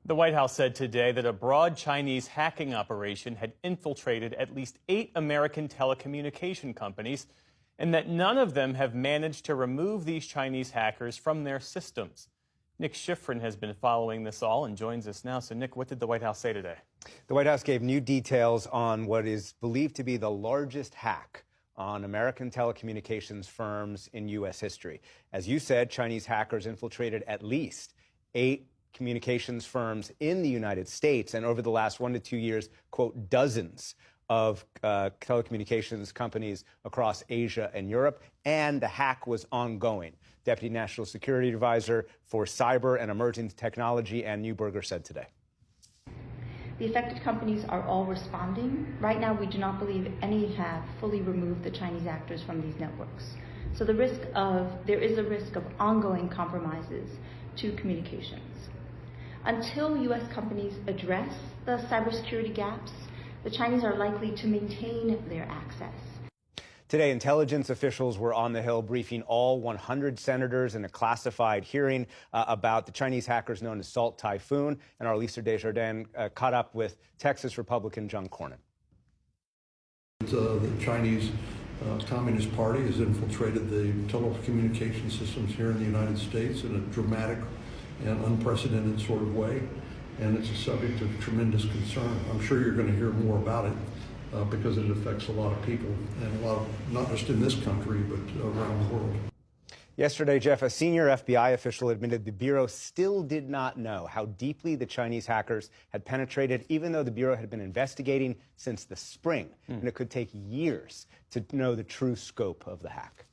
The White House said today that a broad Chinese hacking operation had infiltrated at least 8 American telecommunication companies, and that none of them have managed to remove these Chinese hackers from their systems. Nick Schifrin has been following this all and joins us now. So, Nick, what did the White House say today? The White House gave new details on what is believed to be the largest hack on American telecommunications firms in U.S. history. As you said, Chinese hackers infiltrated at least 8 communications firms in the United States, and over the last 1 to 2 years, quote, dozens of telecommunications companies across Asia and Europe, and the hack was ongoing. Deputy National Security Advisor for Cyber and Emerging Technology Ann Neuberger said today. The affected companies are all responding. Right now, we do not believe any have fully removed the Chinese actors from these networks. So there is a risk of ongoing compromises to communications. Until U.S. companies address the cybersecurity gaps, the Chinese are likely to maintain their access. Today, intelligence officials were on the Hill briefing all 100 senators in a classified hearing about the Chinese hackers known as Salt Typhoon. And our Lisa Desjardins caught up with Texas Republican John Cornyn. The Chinese Communist Party has infiltrated the telecommunication systems here in the United States in a dramatic and unprecedented sort of way. And it's a subject of tremendous concern. I'm sure you're going to hear more about it because it affects a lot of people, and a lot of, not just in this country, but around the world. Yesterday, Jeff, a senior FBI official admitted the Bureau still did not know how deeply the Chinese hackers had penetrated, even though the Bureau had been investigating since the spring. And it could take years to know the true scope of the hack.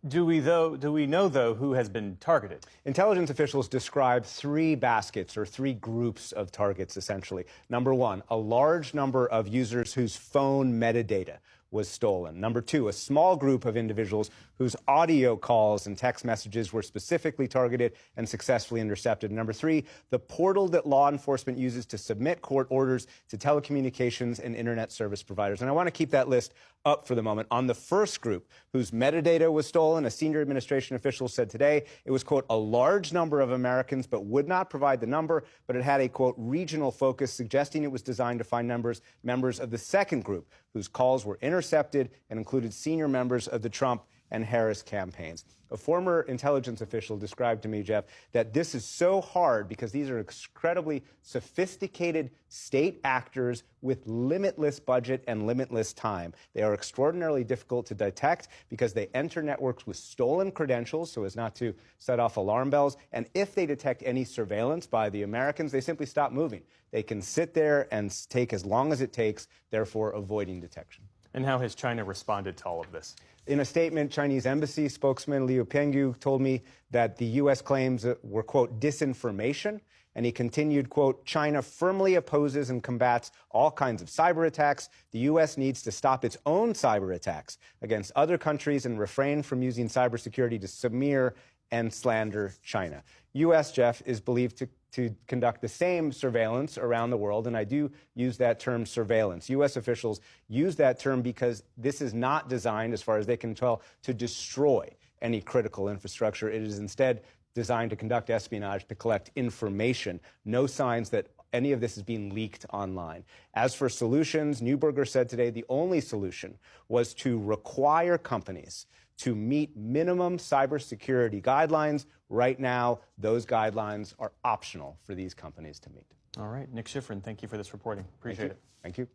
Do we know, though, who has been targeted? Intelligence officials describe 3 baskets or 3 groups of targets, essentially. Number 1, a large number of users whose phone metadata was stolen. Number 2, a small group of individuals whose audio calls and text messages were specifically targeted and successfully intercepted. Number 3, the portal that law enforcement uses to submit court orders to telecommunications and internet service providers. And I want to keep that list up for the moment. On the first group, whose metadata was stolen, a senior administration official said today it was, quote, a large number of Americans, but would not provide the number, but it had a, quote, regional focus, suggesting it was designed to find members of the second group, whose calls were intercepted and included senior members of the Trump and Harris campaigns. A former intelligence official described to me, Jeff, that this is so hard because these are incredibly sophisticated state actors with limitless budget and limitless time. They are extraordinarily difficult to detect because they enter networks with stolen credentials so as not to set off alarm bells. And if they detect any surveillance by the Americans, they simply stop moving. They can sit there and take as long as it takes, therefore avoiding detection. And how has China responded to all of this? In a statement, Chinese embassy spokesman Liu Pengyu told me that the U.S. claims were, quote, disinformation. And he continued, quote, China firmly opposes and combats all kinds of cyber attacks. The U.S. needs to stop its own cyber attacks against other countries and refrain from using cybersecurity to smear and slander China. U.S., Jeff, is believed to conduct the same surveillance around the world, and I do use that term surveillance. U.S. officials use that term because this is not designed, as far as they can tell, to destroy any critical infrastructure. It is instead designed to conduct espionage, to collect information. No signs that any of this is being leaked online. As for solutions, Neuberger said today the only solution was to require companies to meet minimum cybersecurity guidelines. Right now, those guidelines are optional for these companies to meet. All right. Nick Schifrin, thank you for this reporting. Appreciate it. Thank you.